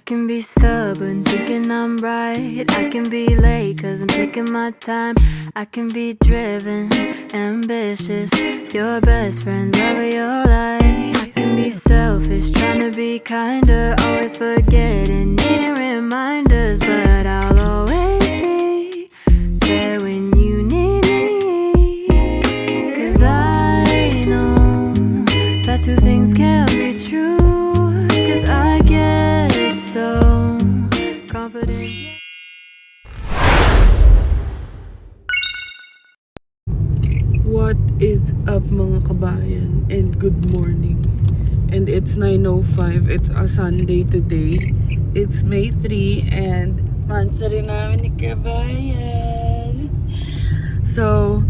can be stubborn, thinking I'm right. I can be late, cause I'm taking my time. I can be driven, ambitious, your best friend, love of your life. I can be selfish, trying to be kinder, always forgetting, needing reminders. But I'll always be there when you need me. Cause I know that two things can't be true. Cause I get so confident. What is up mga kabayan, and good morning. And it's 9:05. It's a Sunday today. It's May 3 and mansari namin ni kabayan. So,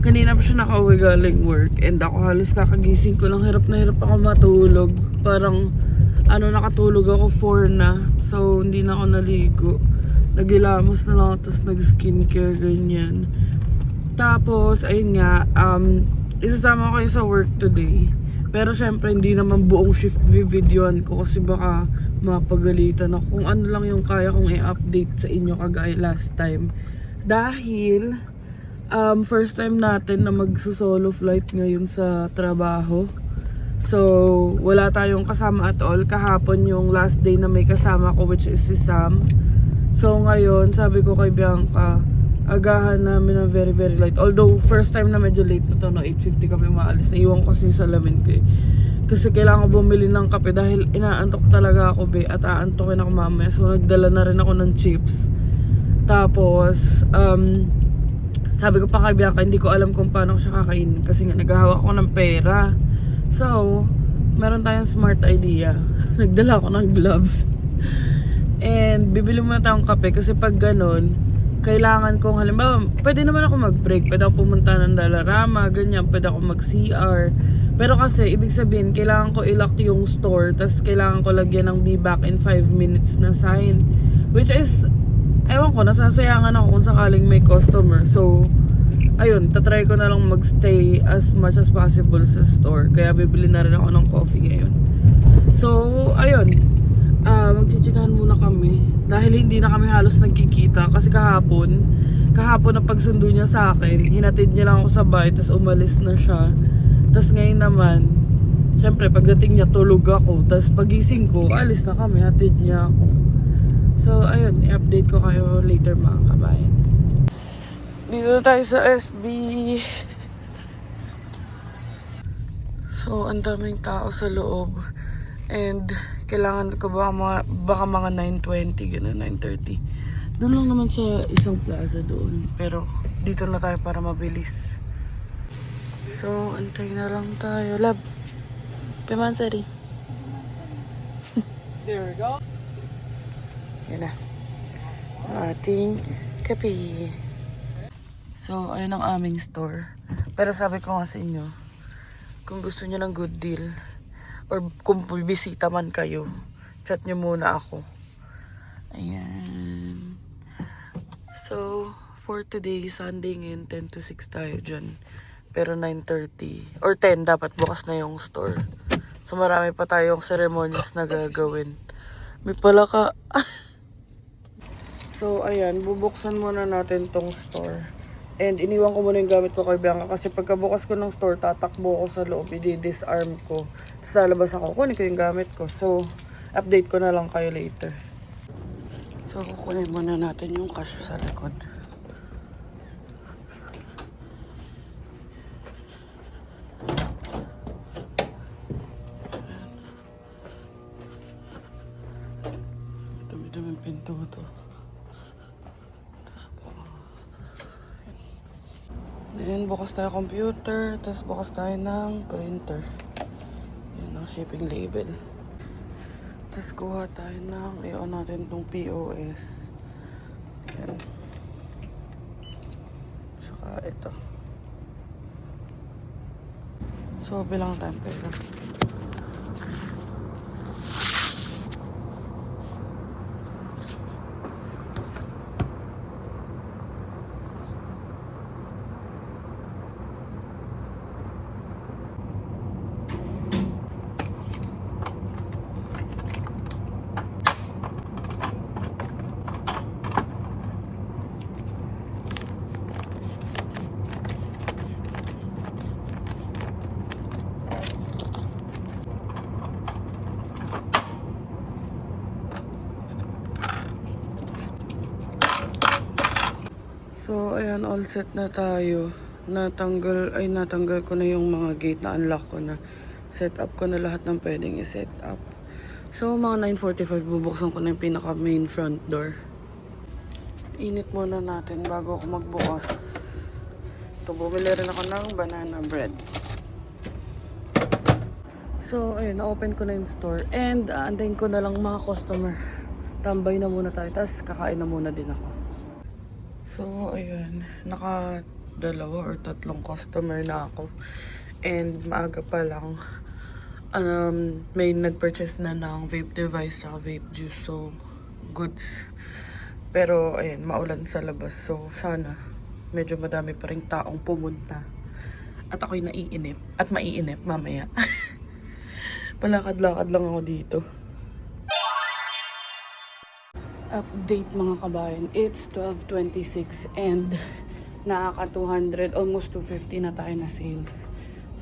kanina pa siya nakauwi galing work and ako halos kakagising ko lang, hirap na hirap ako matulog. Parang nakatulog ako 4 na. So, hindi na ako naligo. Nagilamos na lang ako, tapos nag-skincare, ganyan. Tapos, ayun nga, isasama ko kayo sa work today. Pero syempre, hindi naman buong shift videoan ko kasi baka mapagalitan ako. Kung ano lang yung kaya kong i-update sa inyo kagaya last time. Dahil, first time natin na magsusolo flight ngayon sa trabaho. So, wala tayong kasama at all. Kahapon yung last day na may kasama ko, which is si Sam. So, ngayon, sabi ko kay Bianca, agahan namin na very very late. Although first time na medyo late na to, no, 8:50 kami maalis. Naiwan ko kasi sa salamin ko eh. Kasi kailangan ko bumili ng kape dahil inaantok talaga ako be at aantokin ako mamaya. So nagdala na rin ako ng chips. Tapos sabi ko pa kay Bianca, hindi ko alam kung paano ko siya kakainin kasi nga naghahawak ako ng pera. So meron tayong smart idea. Nagdala ako ng gloves. And bibili muna tayong kape kasi pag ganon kailangan kong, halimbawa, pwede naman ako mag-break, pwede ako pumunta ng Dalarama, ganyan, pwede ako mag-CR. Pero kasi, ibig sabihin, kailangan ko i-lock yung store, tapos kailangan ko lagyan ng be back in 5 minutes na sign. Which is, ewan ko, nasasayangan ako kung sakaling may customer. So, ayun, tatry ko na lang magstay as much as possible sa store. Kaya bibili na rin ako ng coffee ngayon. So, ayun, magchichikahan muna kami. Dahil hindi na kami halos nagkikita kasi kahapon na pagsundo niya sa akin, hinatid niya lang ako sa bahay tapos umalis na siya. Tapos ngayon naman, syempre pagdating niya tulog ako, tapos pagising ko, alis na kami, hatid niya ako. So ayun, i-update ko kayo later mga kabayan. Dito na tayo sa SB. So ang daming tao sa loob. And kailangan ko baka mga 9:20 gano'n, 9:30. Doon lang naman sa isang plaza doon. Pero dito na tayo para mabilis. So, antay na lang tayo. Lab, Pemansari. There we go. Yan na. Ating kape. So, ayun ang aming store. Pero sabi ko nga sa inyo, kung gusto niyo ng good deal, or kung bibisita man kayo, chat nyo muna ako. Ayan. So, for today, Sunday ngayon, 10 to 6 tayo dyan. Pero 9:30 or 10 dapat bukas na yung store. So, marami pa tayong ceremonies na gagawin. May palaka. So, ayan, bubuksan muna natin tong store. And iniwan ko muna yung gamit ko kay Bianca kasi pagkabukas ko ng store, tatakbo ko sa loob, i-disarm ko. Tapos lalabas ako, kunin ko yung gamit ko. So, update ko na lang kayo later. So, kukunin muna natin yung cash sa likod. Dami-daming pinto to. Then, bukas tayo computer, tapos bukas tayo ng printer. Yan ang shipping label. Tapos kuha tayo ng, i-on natin itong POS. Yan. Saka ito. So, bilang tayong pera. So, ayan, all set na tayo. Natanggal ko na yung mga gate, na unlock ko na. Set up ko na lahat ng pwedeng i-set up. So, mga 9:45, bubuksan ko na yung pinaka main front door. Init muna natin bago ako magbukas. Ito, bumili rin ako ng banana bread. So, ayun, na-open ko na yung store. And, antayin ko na lang mga customer. Tambay na muna tayo, tapos kakain na muna din ako. So, ayun, naka-2 or 3 customer na ako. And, maaga pa lang. May nag-purchase na ng vape device sa vape juice. So, goods. Pero, ayun, maulan sa labas. So, sana, medyo madami pa rin taong pumunta. At ako'y naiinip. At maiinip mamaya. Palakad-lakad lang ako dito. Update mga kabayan. It's 12:26 and nakaka-200, almost 250 na tayo na sales.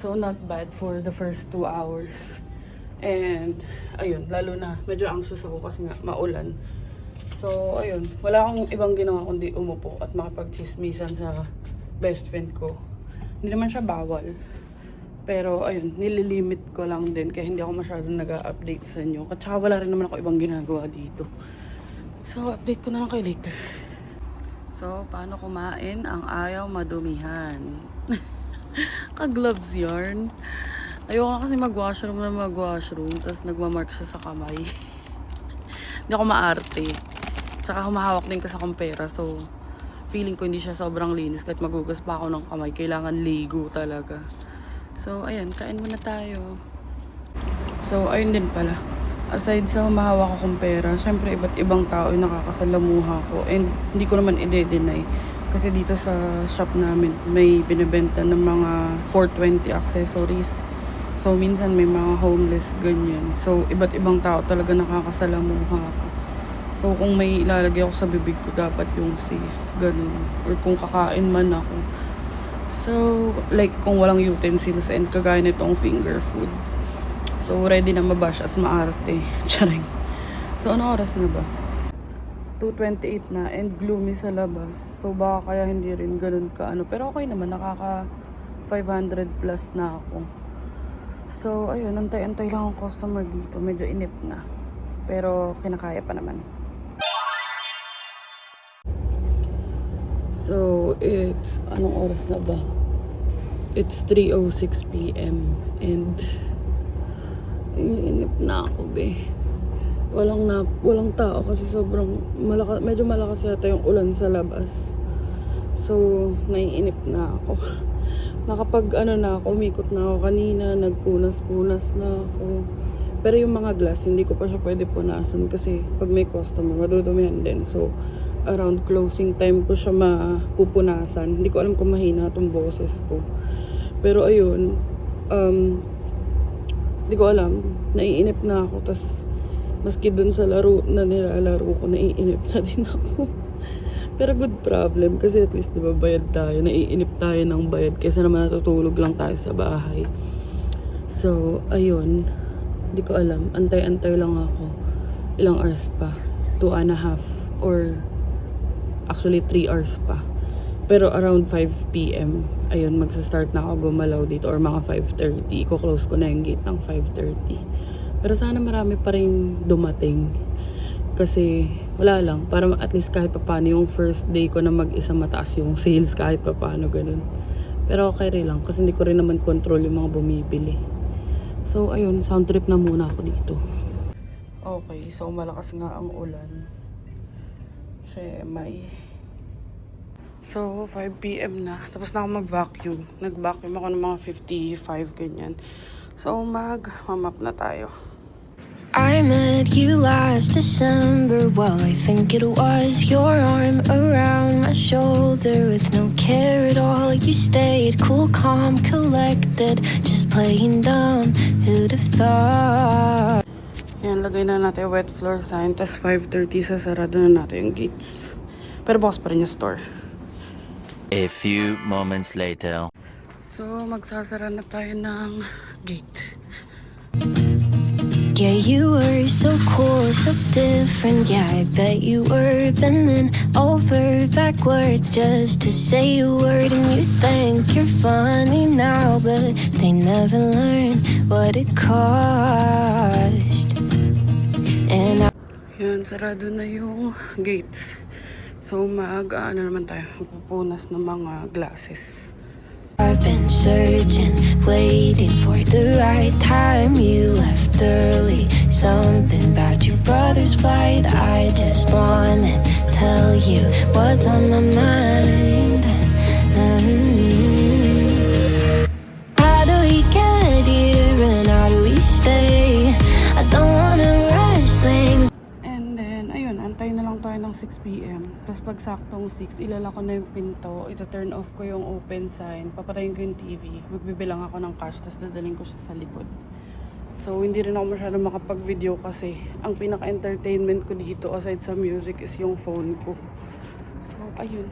So, not bad for the first 2 hours. And, ayun, lalo na, medyo anxious ako kasi nga, maulan. So, ayun, wala akong ibang ginawa kundi umupo at makipag-chismisan sa best friend ko. Hindi naman siya bawal. Pero, ayun, nililimit ko lang din kaya hindi ako masyadong nag-update sa inyo. At saka wala rin naman ako ibang ginagawa dito. So, update ko na lang kayo later. So, paano kumain ang ayaw madumihan? Ka-gloves yarn. Ayoko na kasi mag-washroom. Tapos nagmamark siya sa kamay. Hindi ako maarte. Tsaka humahawak din ko sa kumpera. So, feeling ko hindi siya sobrang linis. Kahit magugas pa ako ng kamay, kailangan ligo talaga. So, ayan, kain muna tayo. So, ayun din pala. Aside sa humahawak akong pera, syempre iba't ibang tao yung nakakasalamuha ko. And hindi ko naman i-deny. Kasi dito sa shop namin, may binibenta ng mga 420 accessories. So, minsan may mga homeless, ganyan. So, iba't ibang tao talaga nakakasalamuha ko. So, kung may ilalagay ako sa bibig ko, dapat yung safe, ganun. Or kung kakain man ako. So, like kung walang utensils and kagaya nitong finger food. So, ready na mabash as maarte. Charing. So, ano oras na ba? 2:28 na and gloomy sa labas. So, baka kaya hindi rin ganun ka ano. Pero okay naman, nakaka 500 plus na ako. So, ayun, antay-antay lang ang customer dito. Medyo inip na. Pero, kinakaya pa naman. So, it's, anong oras na ba? It's 3:06 p.m. And, inip na ako, be. Walang tao kasi sobrang medyo malakas yata yung ulan sa labas. So, naiinip na ako. Umikot na ako kanina, nagpunas-punas na ako. Pero yung mga glass, hindi ko pa siya pwede punasan kasi pag may customer, madudumihan din. So, around closing time ko siya mapupunasan. Hindi ko alam kung mahina itong boses ko. Pero ayun, hindi ko alam. Naiinip na ako. Tas, maski dun sa laro na nilalaro ko, naiinip na din ako. Pero good problem kasi at least diba bayad tayo. Naiinip tayo ng bayad kaysa naman natutulog lang tayo sa bahay. So, ayun. Hindi ko alam. Antay-antay lang ako. Ilang hours pa? 2.5 or actually 3 hours pa. Pero around 5 p.m. ayun, magsa-start na ako gumalaw dito or mga 5:30. Iko-close ko na yung gate ng 5:30. Pero sana marami pa rin dumating. Kasi wala lang. Para at least kahit papano yung first day ko na mag-isa mataas yung sales kahit papano ganun. Pero okay rin lang. Kasi hindi ko rin naman control yung mga bumibili. So ayun, sound trip na muna ako dito. Okay, so malakas nga ang ulan. So 5 p.m. na. Tapos na ako mag-vacuum. Nag-vacuum ako ng mga 55 ganyan. So mag-mamap na tayo. I met you last December. Well, I think it was your arm around my shoulder with no care at all. You stayed cool, calm, collected, just playing dumb. Who'd have thought? Yan, lagay na natin yung wet floor sign. Tapos 5:30 sasarado na natin yung gates. Pero bukas pa rin yung store. A few moments later. So, magsasara na tayo ng gate. Yeah, you were so cool, so different. Yeah, I bet you were bending over backwards just to say a word. And you think you're funny now, but they never learn what it cost. And Yan, sarado na yung gates. So, ano naman tayo, magpupunas ng mga glasses. I've been searching, waiting for the right time. You left early, something about your brother's flight. I just wanna tell you what's on my mind. How do we get here and how do we stay? I don't wanna rush things. And then, ayun, antay na lang tayo ng 6 p.m. Tapos pag saktong 6, ilala ko na yung pinto. Ito-turn off ko yung open sign. Papatayin ko yung TV. Magbibilang ako ng cash. Tapos dadaling ko siya sa likod. So, hindi rin ako masyado makapag-video kasi ang pinaka-entertainment ko dito aside sa music is yung phone ko. So, ayun.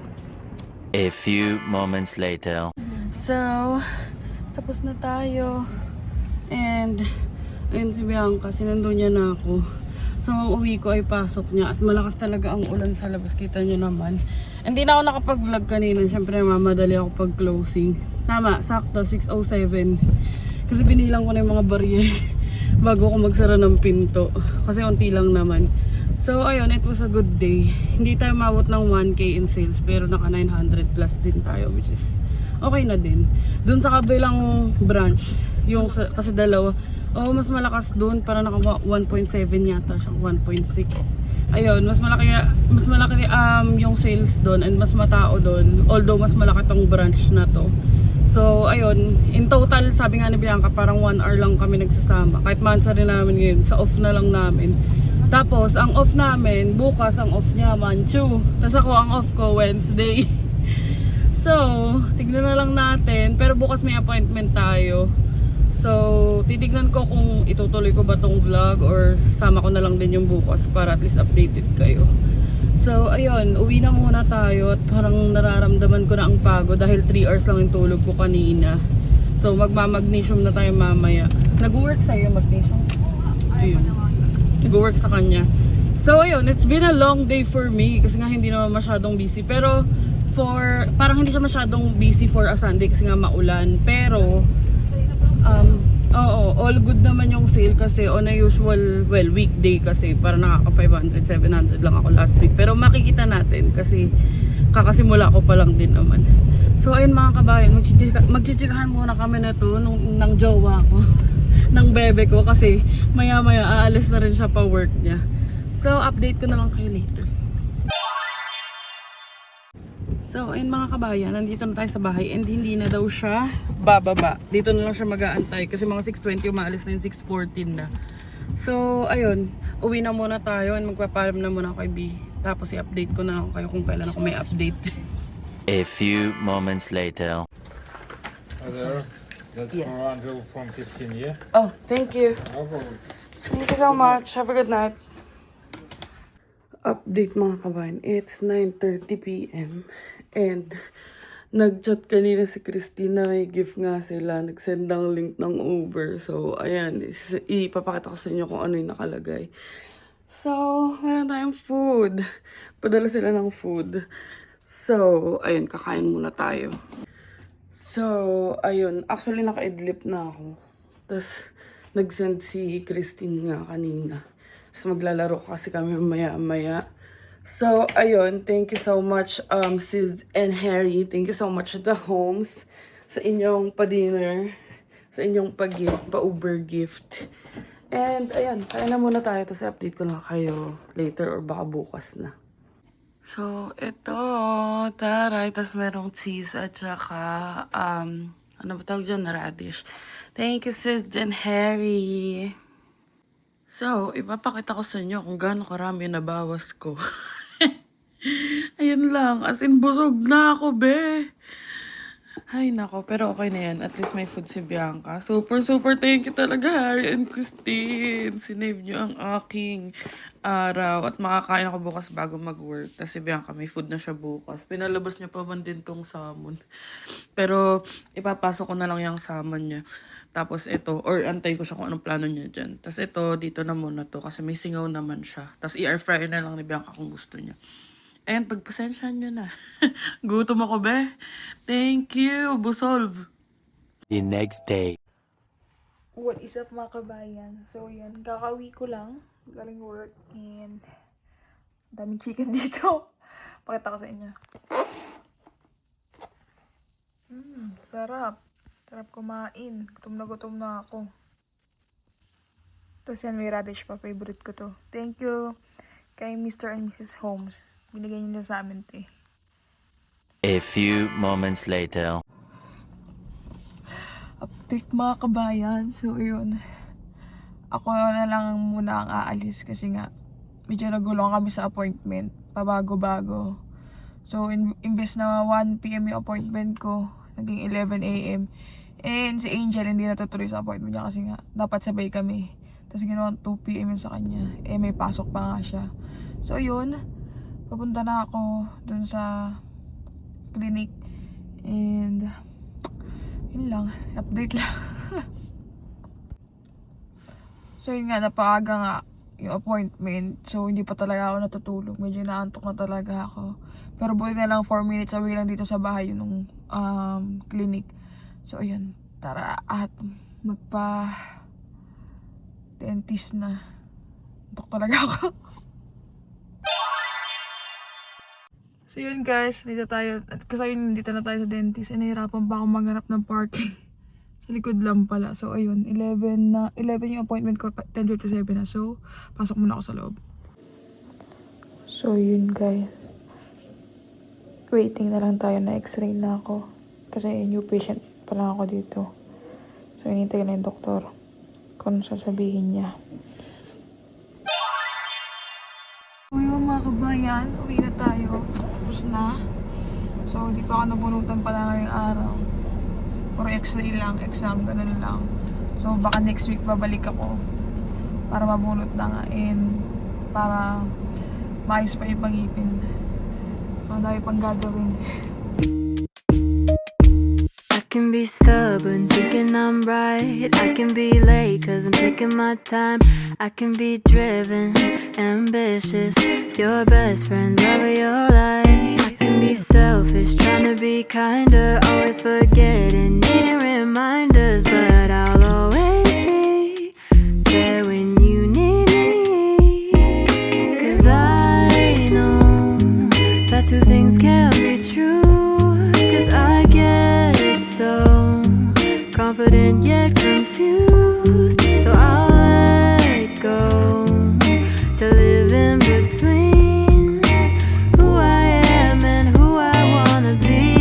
A few moments later. So, tapos na tayo. And, ayun si Bianca, sinando niya na ako. So, ang uwi ko ay pasok niya. At malakas talaga ang ulan sa labas. Kita niyo naman. Hindi na ako nakapag-vlog kanina. Siyempre, mamadali ako pag-closing. Tama, sakto, 6:07. Kasi binilang ko na yung mga barya bago ako magsara ng pinto. Kasi unti lang naman. So, ayun, it was a good day. Hindi tayo mabot ng 1K in sales. Pero naka 900 plus din tayo. Which is okay na din. Dun sa kabilang branch, kasi dalawa. Oh, mas malakas doon para naka 1.7 yata siya, 1.6. Ayun, mas malaki yung sales doon and mas matao doon. Although mas malaki tong branch na to. So, ayun, in total sabi nga ni Bianca parang 1 hour lang kami nagsasama. Kahit mansa rin namin ngayon, sa off na lang namin. Tapos, ang off namin, bukas ang off niya, Manchu. Tapos ako, ang off ko, Wednesday. So, tignan na lang natin. Pero bukas may appointment tayo. So, titignan ko kung itutuloy ko ba tong vlog or sama ko na lang din yung bukas para at least updated kayo. So, ayun, uwi na muna tayo at parang nararamdaman ko na ang pagod dahil 3 hours lang yung tulog ko kanina. So, magmamagnesium na tayo mamaya. Nag-work sa'yo magnesium? Ayun. Nag-work sa kanya. So, ayun, it's been a long day for me kasi nga hindi naman masyadong busy. Pero, parang hindi siya masyadong busy for a Sunday kasi nga maulan. Pero, oo, all good naman yung sale kasi on a usual, weekday kasi para nakaka 500, 700 lang ako last week. Pero makikita natin kasi kakasimula ko pa lang din naman. So ayun mga kabayan, magchichikahan muna kami na to ng jowa ko, ng bebe ko kasi maya maya aalis na rin siya pa work niya. So update ko na lang kayo later. So, ayun mga kabayan, nandito na tayo sa bahay and hindi na daw siya bababa. Dito na lang siya mag-aantay kasi mga 6:20 umaalis na yung 6:14 na. So, ayun, uwi na muna tayo and magpapaalam na muna kay B. Tapos i-update ko na lang kayo kung kailan ako may update. A few moments later. Hi there. That's for Angel from Christine, yeah? Oh, thank you. No problem. Thank you so much. Have a good night. Update mga kabayan, it's 9:30 p.m. And nag-chat kanina si Christina, may gift nga sila. Nag-send ng link ng Uber. So, ayan, ipapakita ko sa inyo kung ano yung nakalagay. So, meron tayong food. Padala sila ng food. So, ayun, kakain muna tayo. So, ayun, actually naka-idlip na ako. Tapos, nag-send si Christine nga kanina. Tapos maglalaro kasi kami maya-maya. So, ayun, thank you so much, Sis and Harry. Thank you so much, The Homes, sa inyong pa-dinner, sa inyong pa-gift, pa-Uber gift. And, ayun, kaya na muna tayo. Tapos update ko na kayo later or baka bukas na. So, ito, taray. Tapos merong cheese at saka, ano ba tawag dyan? Radish. Thank you, Sis and Harry. So, ipapakita ko sa inyo kung gaano karami yung nabawas ko. Ayun lang. As in, busog na ako, be. Ay, nako. Pero okay na yan. At least may food si Bianca. Super, super thank you talaga, Harry and Christine. Sinave nyo ang aking araw. At makakain ako bukas bago mag-work. Tapos si Bianca, may food na siya bukas. Pinalabas niya pa man din tong salmon. Pero, ipapasok ko na lang yung salmon niya. Tapos ito, or antay ko siya kung anong plano niya dyan. Tapos ito, dito na muna to kasi may singaw naman siya. Tapos i-air fryer na lang ni Bianca kung gusto niya. And pagpasensyahan nyo na. Gutom ako, be. Thank you, Busolve. The next day. What is up mga kabayan? So yan, kakauwi ko lang galing work and daming chicken dito. Pakita ko sa inyo. Sarap. Sarap kumain. Gutom na ako. Tapos yan, may radish pa. Favorite ko to. Thank you kay Mr. and Mrs. Holmes. Binigay niyo sa amin to eh. A few moments later. Update mga kabayan. So, yun. Ako na lang muna ang aalis kasi nga medyo nagulong kami sa appointment. Pabago-bago. So, imbes na 1 PM yung appointment ko, naging 11 AM. And si Angel hindi natutuloy sa appointment niya kasi nga dapat sabay kami. Tapos ginawa 2 PM yun sa kanya. Eh, may pasok pa nga siya. So, yun. Papunta na ako dun sa clinic. And yun lang, update lang. So yun nga, napaaga nga yung appointment. So hindi pa talaga ako natutulog. Medyo naantok na talaga ako. Pero buti na lang 4 minutes away lang dito sa bahay yung clinic. So ayun, tara at magpa dentist na. Antok talaga ako. So yun guys, dito tayo. At kasi yun, dito na tayo sa dentist. Eh, nahirapan pa ako maghanap ng parking. Sa likod lang pala. So ayun, 11 yung appointment ko, 10:57 na. So, pasok muna ako sa loob. So yun guys. Waiting na lang tayo na x-ray na ako. Kasi new patient pa lang ako dito. So hinintay na yung doktor kung sasabihin niya. So yun mga kabayan, uwi na tayo. Tapos na. So di pa ako nabunutan pala ngayong araw. Puro x-ray lang, exam, ganun lang. So baka next week babalik ako para mabunot na nga and para maayos pa yung pangipin. So ang dami pang gagawin. I can be stubborn, thinking I'm right. I can be late, cause I'm taking my time. I can be driven, ambitious. Your best friend, love of your life. I can be selfish, trying to be kinder. Always forgetting, needing reminders. But I'll always be there when you need me. Cause I know that two things can't be true. Cause I get it so confident yet confused. So I'll let go to live in between who I am and who I wanna be.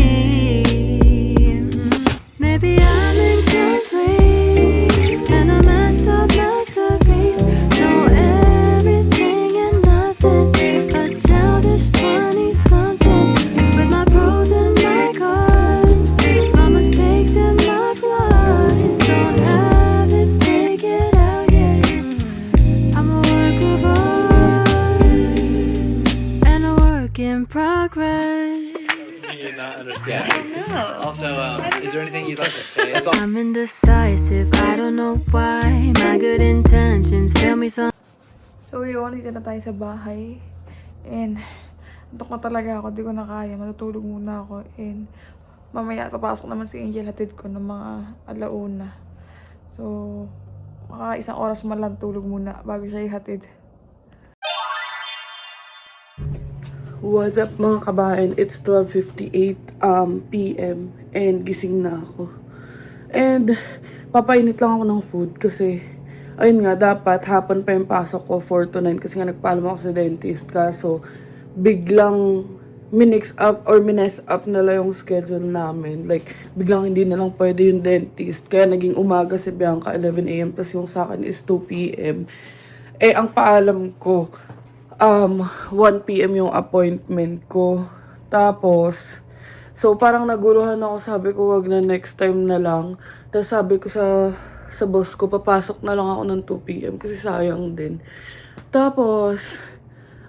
Maybe I'm incomplete and a messed up masterpiece. Know everything and nothing, a childish 20-something with my pros and my cons, my mistakes and my flaws. Don't have it figured out yet. I'm a work of art and a work in progress. You not understand. No. Also, is there anything you'd like to say? I'm indecisive, I don't know why. My good intentions fail me some. So yun, dito na tayo sa bahay. And antok na talaga ako, di ko na kaya. Matutulog muna ako. And mamaya papasok naman si Angel, hatid ko ng mga alauna. So, maka isang oras man lang tulog muna bago siya ihatid. What's up mga kabayan? It's 12:58 PM and gising na ako. And papainit lang ako ng food kasi ayun nga, dapat hapon pa yung pasok ko 4 to 9 kasi nga nagpaalam ako sa dentist. Kaso biglang minix up or mines up na lang yung schedule namin. Like biglang hindi na lang pwede yung dentist. Kaya naging umaga si Bianca 11 AM tapos yung sa akin is 2 PM. Eh ang paalam ko 1 PM yung appointment ko. Tapos, so parang naguluhan ako, sabi ko wag na, next time na lang. Tapos sabi ko sa boss ko, papasok na lang ako ng 2 PM kasi sayang din. Tapos,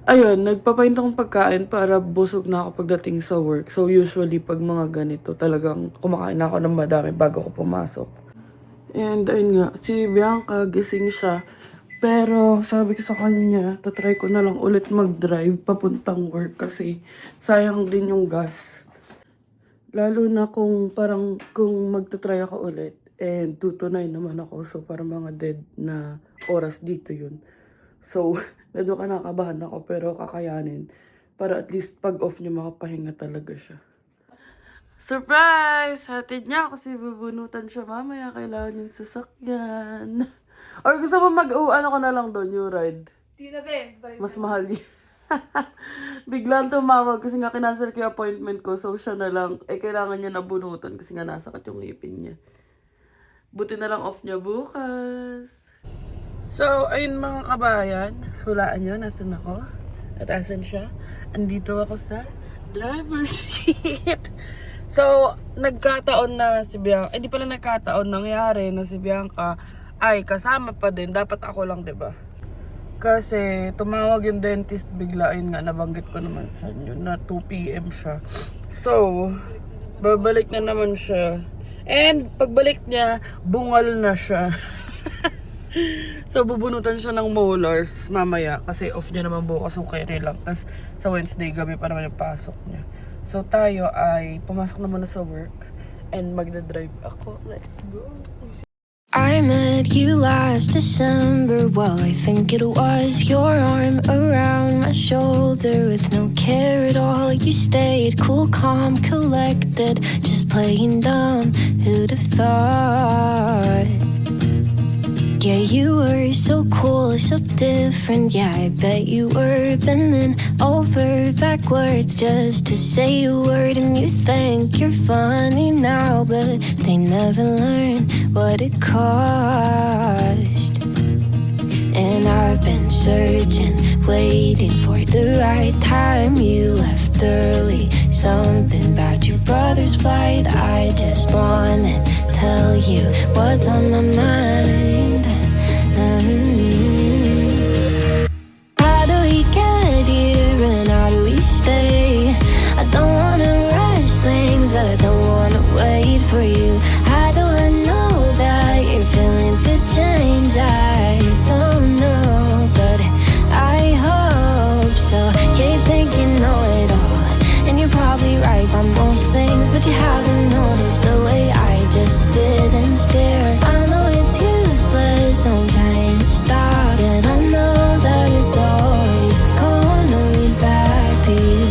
ayun, nagpapaint akong pagkain para busog na ako pagdating sa work. So usually pag mga ganito, talagang kumakain na ako ng madami bago ako pumasok. And ayun nga, si Bianca gising siya. Pero sabi ko sa kanya, tatry ko na lang ulit mag-drive papuntang work kasi sayang din yung gas. Lalo na kung parang kung magta-try ako ulit and 2 to 9 naman ako. So parang mga dead na oras dito yun. So medyo kinakabahan ako pero kakayanin. Para at least pag off niya makapahinga talaga siya. Surprise! Hatid niya kasi bubunutan siya mamaya. Kailangan yung sasakyan. Or gusto mo ano ko na lang doon, yung ride? Di na, be. Mas mahal yun. Biglang tumawag kasi nga kinancel ko yung appointment ko. So siya na lang, kailangan niya nabunutan kasi nga nasakit yung ngipin niya. Buti na lang off niya bukas. So, ayun mga kabayan. Hulaan niyo, nasan ako? At asan siya? Andito ako sa driver's seat. So, nagkataon na si Bianca, hindi pala nagkataon, nangyari na si Bianca ay kasama pa din. Dapat ako lang, 'di ba? Kasi tumawag yung dentist bigla, ayun nga, nabanggit ko naman sa inyo na 2 PM siya. So, babalik na naman siya. And pagbalik niya, bungal na siya. So, bubunutan siya ng molars mamaya kasi off niya naman bukas, okay lang. Tapos sa Wednesday gabi pa naman yung pasok niya. So, tayo ay pumasok na muna sa work and magdadrive ako. Let's go! I met you last December. Well, I think it was your arm around my shoulder with no care at all. You stayed cool, calm, collected, just playing dumb. Who'd have thought? Yeah, you were so cool, so different. Yeah, I bet you were bending over backwards just to say a word. And you think you're funny now, but they never learn what it cost. And I've been searching, waiting for the right time. You left early, something about your brother's flight. I just wanna tell you what's on my mind. How do we get here and how do we stay? I don't wanna rush things, but I don't wanna wait for you. How do I know that your feelings could change? I don't know, but I hope so. Yeah, you think you know it all, and you're probably right about most things, but you haven't noticed the way I just sit and stare. I know it's useless, I'm trying to stop, and I know that it's always gonna lead back to you.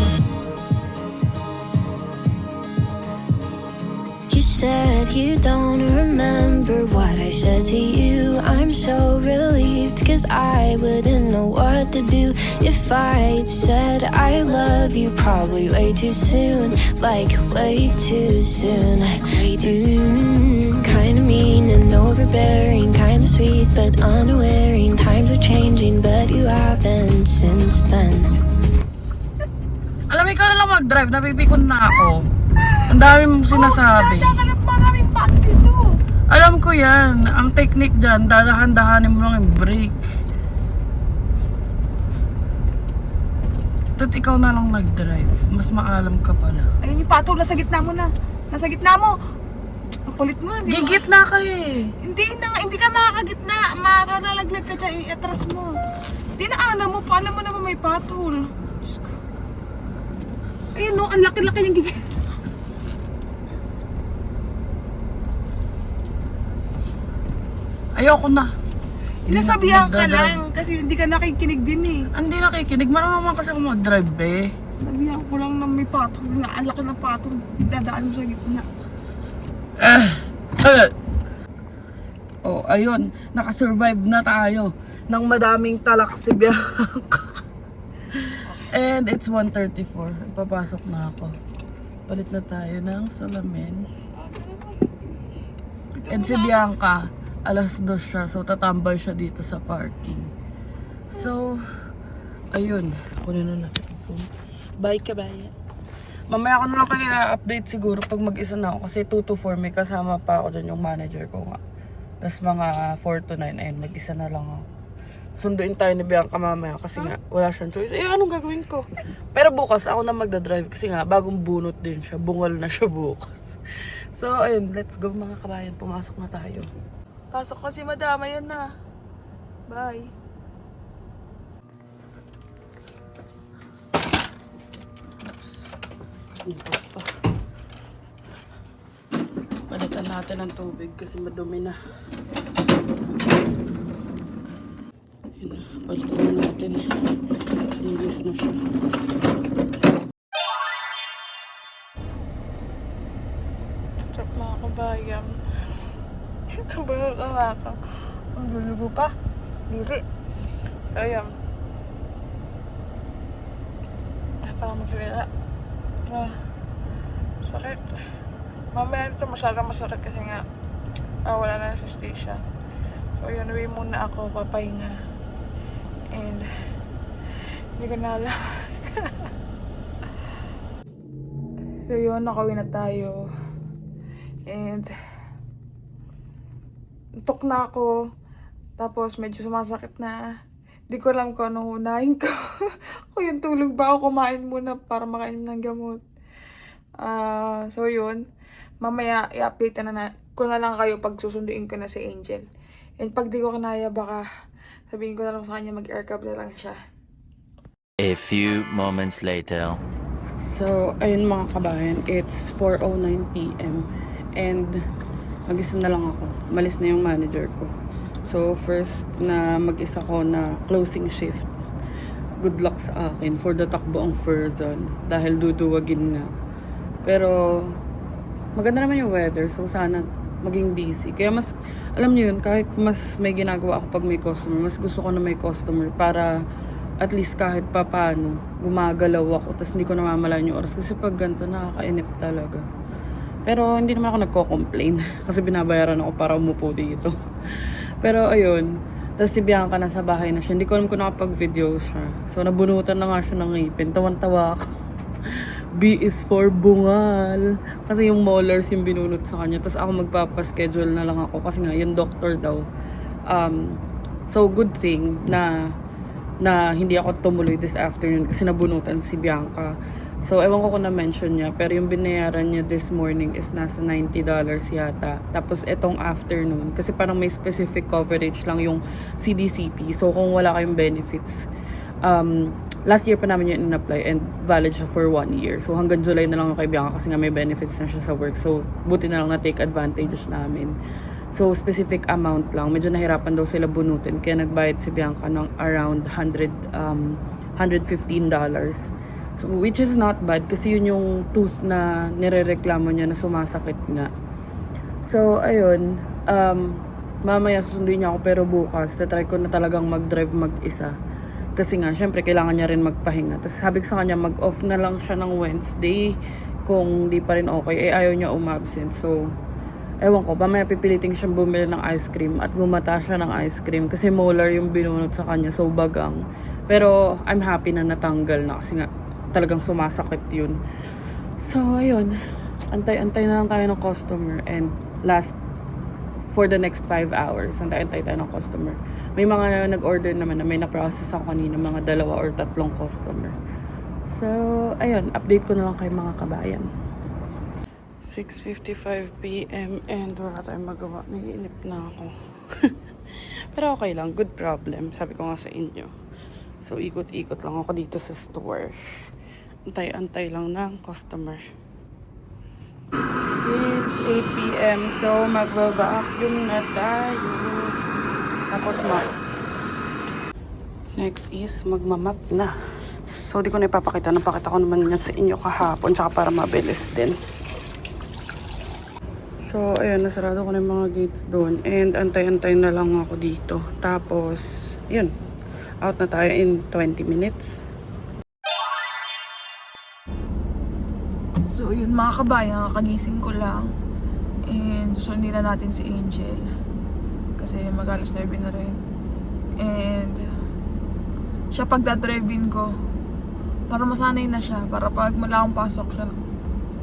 You said you don't remember what I said to you. I'm so relieved, cause I wouldn't know what to do if I'd said I love you probably way too soon. Like way too soon. Kinda mean and overbearing, kinda sweet but unawaring. Times are changing but you haven't since then. Alam mo, ikaw na lang mag-drive, napipikon na ako. Ang dami mong sinasabi. Nakakalap maraming pack dito. Alam ko yan. Ang technique dyan, dadahan-dahanin mo lang yung brake. Tot ikaw na lang nag-drive. Mas maalam ka pala. Ayun yung patol, nasa gitna mo na. Nasa gitna mo. Ang kulit mo, hindi mo. Gigit na kayo eh. Hindi ka makakagitna. Maralalaglag ka dyan, i-atras mo. Hindi na alam mo pa, alam mo naman may patol. Diyos ko. Ayun no, ang laki-laki ng gigit. Ayoko na. Inasabihan ka Magdadrive. lang kasi hindi ka nakikinig din eh. Hindi nakikinig. Marunong naman kasi ako mag-drive eh. Sabihan ko lang na may patol, na ang laki ng patol. Dadaan mo sa gitna. Oh, ayun. Nakasurvive na tayo ng madaming talak si Bianca. And it's 1:34. Papasok na ako. Palit na tayo ng salamin. And si Bianca, 2:00 siya. So, tatambay siya dito sa parking. So, ayun. Kunin na natin yung phone. Bye, kabayan. Mamaya ko na lang kayo update siguro pag mag-isa na ako. Kasi 2 to 4 may kasama pa ako dyan yung manager ko nga. Tapos mga 4 to 9, ayun, nag-isa na lang ako. Sunduin tayo ni Bianca mamaya kasi nga wala siyang choice. Eh, anong gagawin ko? Pero bukas ako na magdadrive kasi nga bagong bunot din siya. Bungal na siya bukas. So, ayun, let's go mga kabayan. Pumasok na tayo. Pasok kasi madama yan na. Bye. Palitan natin ang tubig kasi madumi na. Yun na, palitan na natin. Linis na siya. What's up mga kabayan? Ito ba yung anak? Ang lulugo pa. Diri. Ayan. Ay, parang magkawila. Sakit. Mamaya nito masyadong masakit kasi nga wala na sa station. So yun, uwi muna ako, papahinga. And hindi ko na alam. So yun, nakauwi na tayo. And tok na ako. Tapos medyo sumasakit na. Hindi ko alam kung anong unahin ko. Kung yung tulog ba ako, kumain muna para makain ng gamot. So yun, mamaya i-update ko na lang kayo pag susunduin ko na si Angel. And pag di ko kinaya, baka sabihin ko na lang sa kanya mag-aircab na lang siya. A few moments later. So, ayun mga kabayan, it's 4:09 PM and mag-isa na lang ako. Malis na yung manager ko. So, first na mag-isa ko na closing shift. Good luck sa akin for the takbo ang Furzon dahil duduwagin nga. Pero, maganda naman yung weather, so sana maging busy. Kaya mas, alam niyo yun, kahit mas may ginagawa ako pag may customer, mas gusto ko na may customer para at least kahit pa paano, gumagalaw ako, tapos hindi ko namamalaan yung oras. Kasi pag ganito, nakakainip talaga. Pero hindi naman ako nagko-complain kasi binabayaran ako para umupo dito. Pero ayun, tapos si Bianca nasa bahay na siya. Hindi ko alam kung nakapag-video siya. So nabunutan na nga siya ng ngipin. Tawan-tawa ako. B is for bungal. Kasi yung molars yung binunot sa kanya. Tapos ako magpapaschedule na lang ako. Kasi nga, yung doctor daw. So, good thing na hindi ako tumuloy this afternoon kasi nabunutan si Bianca. So, ewan ko kung na-mention niya. Pero yung binayaran niya this morning is nasa $90 yata. Tapos, etong afternoon. Kasi parang may specific coverage lang yung CDCP. So, kung wala kayong benefits, last year pa namin yun in-apply and valid siya for 1 year. So hanggang July na lang yung kay Bianca kasi nga may benefits na siya sa work. So buti na lang na-take advantage namin. So specific amount lang. Medyo nahirapan daw sila bunutin. Kaya nagbayad si Bianca ng around $115. So which is not bad kasi yun yung tooth na nirereklamo niya na sumasakit nga. So ayun, mamaya susunduin niya ako pero bukas tatry ko na talagang mag-drive mag-isa. Kasi nga, syempre, kailangan niya rin magpahinga. Tapos sabi ko sa kanya, mag-off na lang siya ng Wednesday. Kung di pa rin okay, ayaw niya umabsent. So, ewan ko, mamaya pipiliting siyang bumili ng ice cream at gumata siya ng ice cream. Kasi molar yung binunot sa kanya, so bagang. Pero, I'm happy na natanggal na kasi nga, talagang sumasakit yun. So, ayun. Antay-antay na lang tayo ng customer. And for the next 5 hours, antay-antay tayo ng customer. May mga nag-order naman na may na-process ako kanina, mga 2 or 3 customer. So, ayun, update ko na lang kayo mga kabayan. 6:55 PM and wala tayong magawa. Naiinip na ako. Pero okay lang, good problem. Sabi ko nga sa inyo. So, ikot-ikot lang ako dito sa store. Antay-antay lang ng customer. It's 8 PM, so magva-vacuum na tayo. Tapos next is magmamap na. So, di ko na ipapakita. Napakita ko naman yan sa inyo kahapon. Tsaka para mabilis din. So, ayun. Nasarado ko na yung mga gates doon. And antay-antay na lang ako dito. Tapos, yun. Out na tayo in 20 minutes. So yun mga kabayan, kagising ko lang. And susundin na natin si Angel. Kasi mag-alas 9 na rin. And siya pagdadrive-in ko. Para masanay na siya. Para pag mula akong pasok,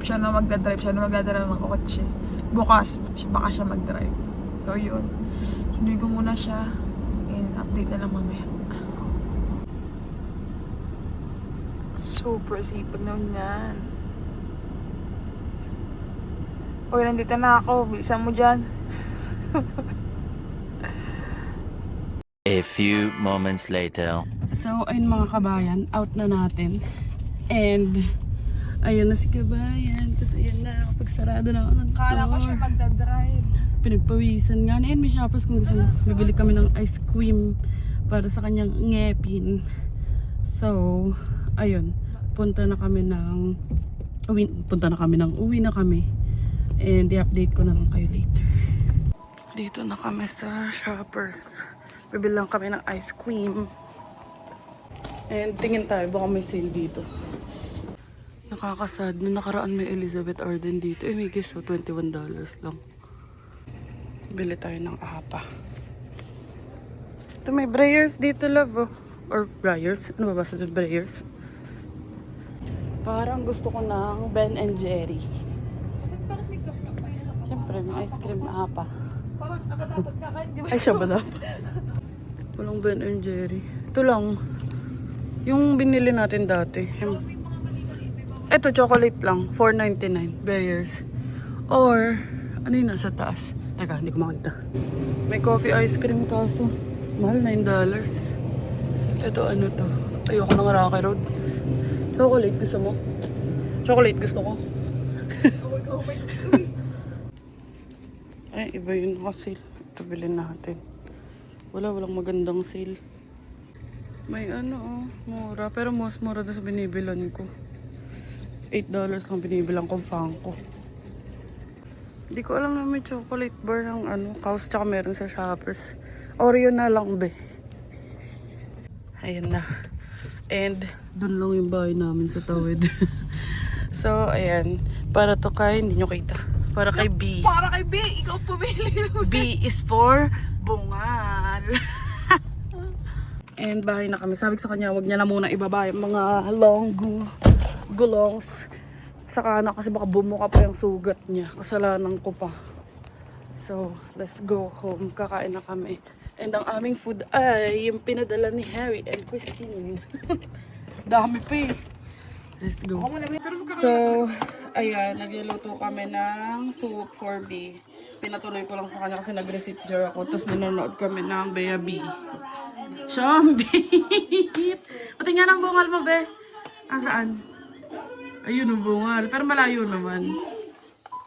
siya na magdadrive. Siya na magdadala ng kotse. Bukas, baka siya mag-drive. So yun. Sundin ko muna siya. And update na lang mamaya. Super sipag na yan. Uy, nandito na ako. Bilisan mo dyan. A few moments later. So, ayun mga kabayan, out na natin. And, ayun na si kabayan. Tapos ayun na, kapag sarado na ako ng store. Kala ko siya magdadrive. Pinagpawisan nga. And may shoppers kung gusto mo. Bibili kami ng ice cream para sa kanyang ngepin. So, ayun. Punta na kami ng uwi na kami. And i-update ko na lang kayo later. Dito na kami sa shoppers. Bibili lang kami ng ice cream. And tingin tayo, baka may sale dito. Nakakasad na nakaraan may Elizabeth Arden dito. May guess, $21 lang. Bili tayo ng apa. Ito may Breyers dito, love. Or Breyers. Ano ba basta ng Breyers? Parang gusto ko ng Ben and Jerry. Siyempre, may ice cream na apa. Parang ako dapat kakain, di ba? Ay, siya ba dapat? Walang Ben and Jerry. Ito lang. Yung binili natin dati. Ito, chocolate lang. $4.99. Breyers. Or, ano yung nasa taas? Teka, hindi ko makita. May coffee ice cream kaso. Mahal, $9. Ito, ano to? Ayoko ng Rocky Road. Chocolate, gusto mo? Chocolate, gusto ko. Ay, iba yun kasi. Ito, bilhin natin. Walang magandang sale. May ano, mura. Pero mas mura doon sa binibilan ko. $8 ang binibilan kong Funko. Hindi ko alam na may chocolate bar ng ano, Kaus, tsaka meron sa Shoppers. Oreo na lang, be. Ayan na. And, dun lang yung bahay namin sa tawid. So, ayan. Para to kay, hindi nyo kita. Para kay B. Para kay B, ikaw pumili. B is for bungal. And bahay na kami. Sabi ko sa kanya, wag niya na muna ibaba yung mga long gulongs. Saka na kasi baka bumuka pa yung sugat niya. Kasalanan ko pa. So, let's go home. Kakain na kami. And ang aming food ay yung pinadala ni Harry and Christine. Dami pa eh. Let's go. So, ayan, nagluluto kami ng soup for B. Pinatuloy ko lang sa kanya kasi nag-receipt jar ako. Tapos nanonood kami ng Bea B. Shambit! Pati nga ng bungal mo, be. Ah, saan? Ayun ang bungal. Pero malayo naman.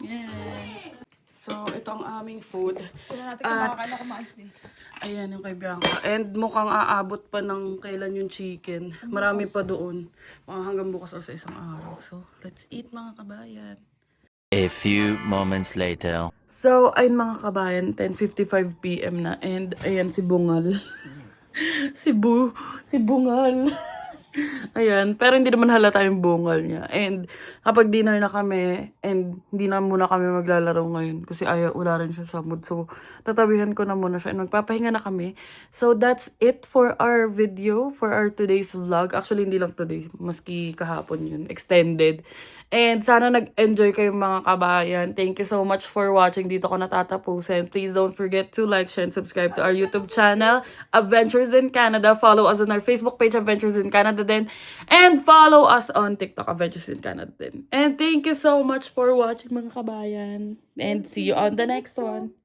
Yeah. So, ito ang aming food. At, ayan yung kay Bianca. And mukhang aabot pa ng kailan yung chicken. Marami pa doon. Mga hanggang bukas o sa isang araw. So, let's eat mga kabayan. A few moments later. So, ayun mga kabayan, 10:55 PM na. And ayan si Bungal. si Bungal. Ayan, pero hindi naman halata yung bungal niya. And kapag dinner na kami, and hindi na muna kami maglalaro ngayon kasi wala rin siya sa mood. So, tatabihan ko na muna siya and magpapahinga na kami. So, that's it for our video, for our today's vlog. Actually, hindi lang today, maski kahapon yun, extended. And sana nag-enjoy kayong mga kabayan. Thank you so much for watching. Dito ko natatapusin. Please don't forget to like, share, and subscribe to our YouTube channel, Adventures in Canada. Follow us on our Facebook page, Adventures in Canada din. And follow us on TikTok, Adventures in Canada din. And thank you so much for watching mga kabayan. And see you on the next one.